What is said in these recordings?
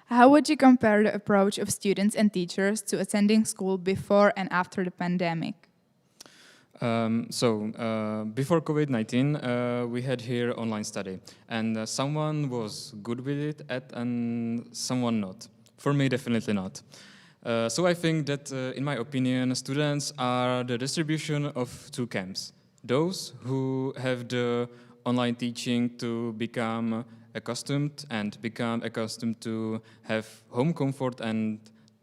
How would you compare the approach of students and teachers to attending school before and after the pandemic? Before COVID-19, we had here online study, and someone was good with it and someone not. For me, definitely not. So I think that, in my opinion, students are the distribution of two camps. Those who have the online teaching to become accustomed to have home comfort, and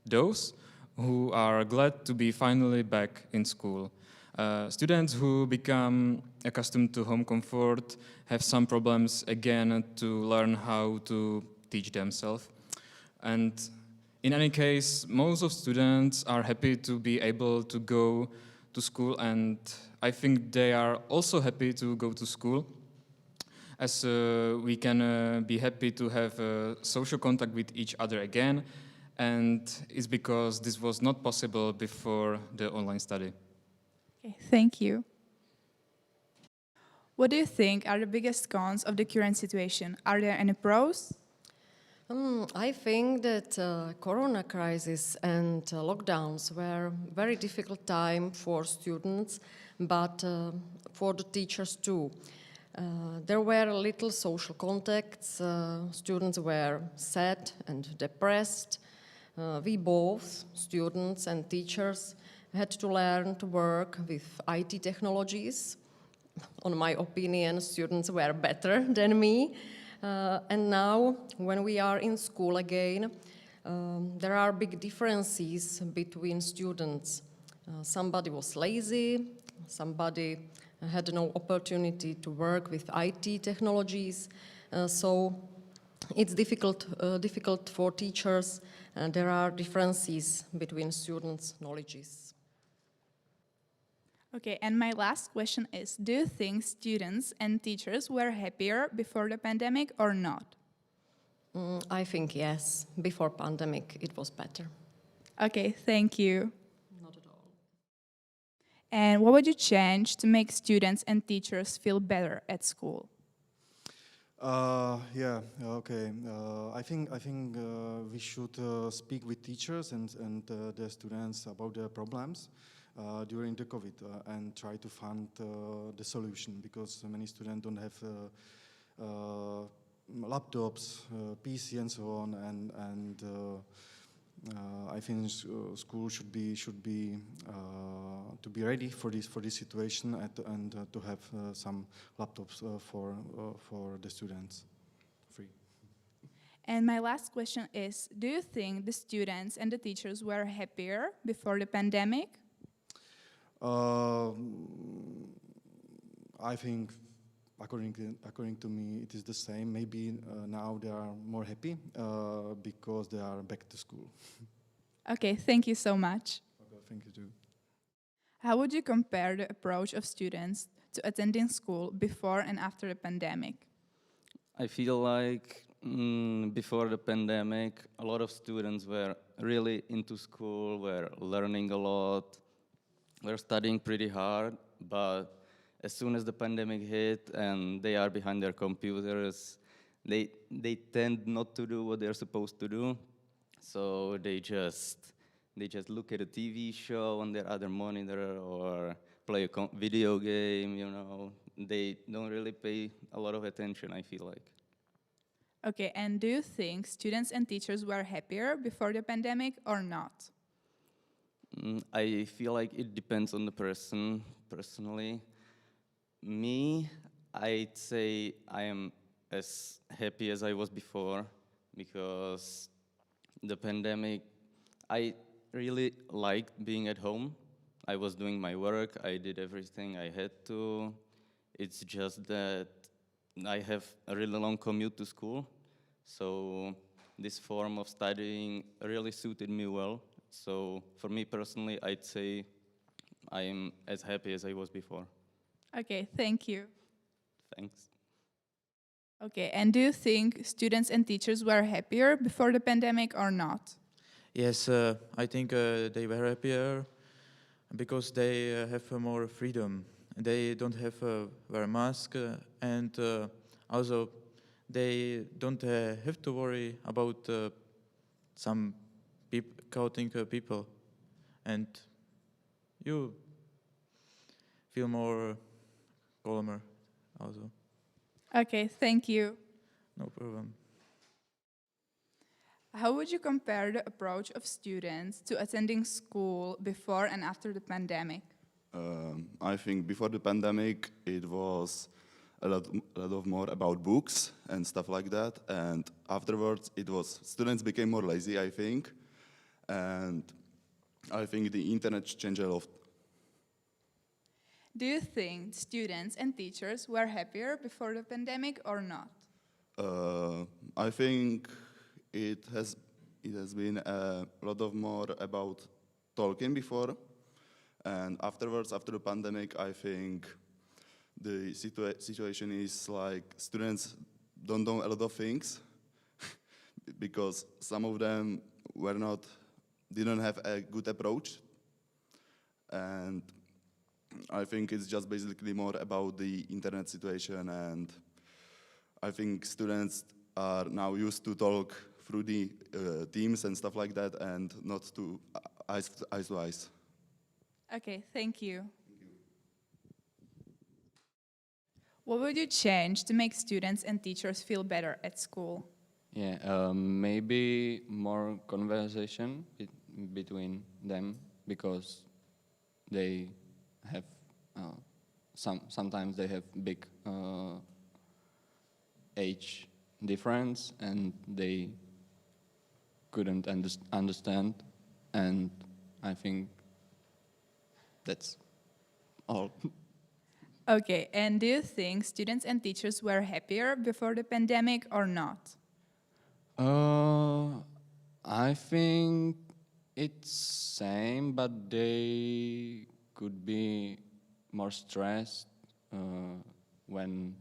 those who are glad to be finally back in school. Students who become accustomed to home comfort have some problems again to learn how to teach themselves. And in any case, most of students are happy to be able to go to school, and I think they are also happy to go to school, as we can be happy to have social contact with each other again, and it's because this was not possible before the online study. Okay, thank you. What do you think are the biggest cons of the current situation? Are there any pros? I think that Corona crisis and lockdowns were very difficult time for students, but for the teachers too. There were little social contacts, students were sad and depressed. We both, students and teachers, had to learn to work with IT technologies. On my opinion, students were better than me. And now, when we are in school again, there are big differences between students. Somebody was lazy, somebody had no opportunity to work with IT technologies, so it's difficult for teachers, and there are differences between students' knowledges. Okay, and my last question is, do you think students and teachers were happier before the pandemic or not? I think yes, before pandemic it was better. Okay, thank you. Not at all. And what would you change to make students and teachers feel better at school? Yeah, okay. I think we should speak with teachers and the students about their problems during the COVID and try to find the solution, because many students don't have laptops, PC, and so on. And I think school should be to be ready for this situation and to have some laptops for the students free. And my last question is, do you think the students and the teachers were happier before the pandemic? I think, according to me, it is the same. Maybe now they are more happy because they are back to school. Okay, thank you so much. Okay, thank you too. How would you compare the approach of students to attending school before and after the pandemic? I feel like before the pandemic, a lot of students were really into school, were learning a lot, were studying pretty hard, but as soon as the pandemic hit and they are behind their computers, they tend not to do what they're supposed to do. So they just look at a TV show on their other monitor or play a video game, you know. They don't really pay a lot of attention, I feel like. Okay, and do you think students and teachers were happier before the pandemic or not? I feel like it depends on the person, personally. Me, I'd say I am as happy as I was before, because the pandemic, I really liked being at home. I was doing my work, I did everything I had to. It's just that I have a really long commute to school, so this form of studying really suited me well. So for me personally, I'd say I am as happy as I was before. Okay, thank you. Thanks. Okay, and do you think students and teachers were happier before the pandemic or not? Yes, I think they were happier because they have more freedom. They don't have to wear a mask, and also they don't have to worry about some chaotic people, and you feel more calmer also. Okay, thank you. No problem. How would you compare the approach of students to attending school before and after the pandemic? I think before the pandemic, it was a lot of more about books and stuff like that. And afterwards, students became more lazy, I think. And I think the internet changed a lot. Do you think students and teachers were happier before the pandemic or not? I think it has been a lot of more about talking before. And afterwards, after the pandemic, I think the situation is like students don't know a lot of things because some of them didn't have a good approach. And I think it's just basically more about the internet situation, and I think students are now used to talk through the Teams and stuff like that, and not to eyes to eyes. Okay, thank you. What would you change to make students and teachers feel better at school? Yeah, maybe more conversation between them, because they have sometimes they have big age difference and they couldn't understand, and I think that's all. Okay, and do you think students and teachers were happier before the pandemic or not? I think it's same, but they could be more stressed when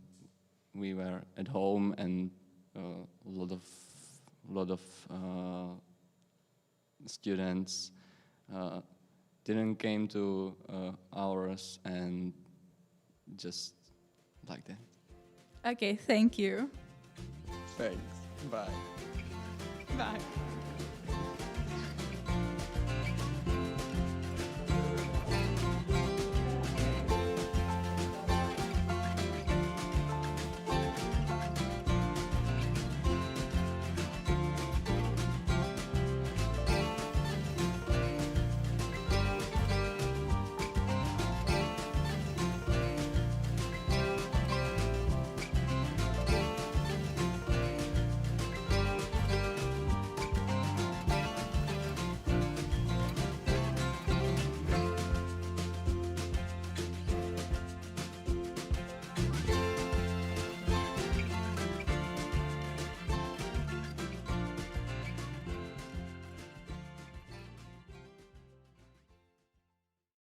we were at home, and a lot of students didn't came to ours, and just like that. Okay, thank you. Thanks. Bye. Bye.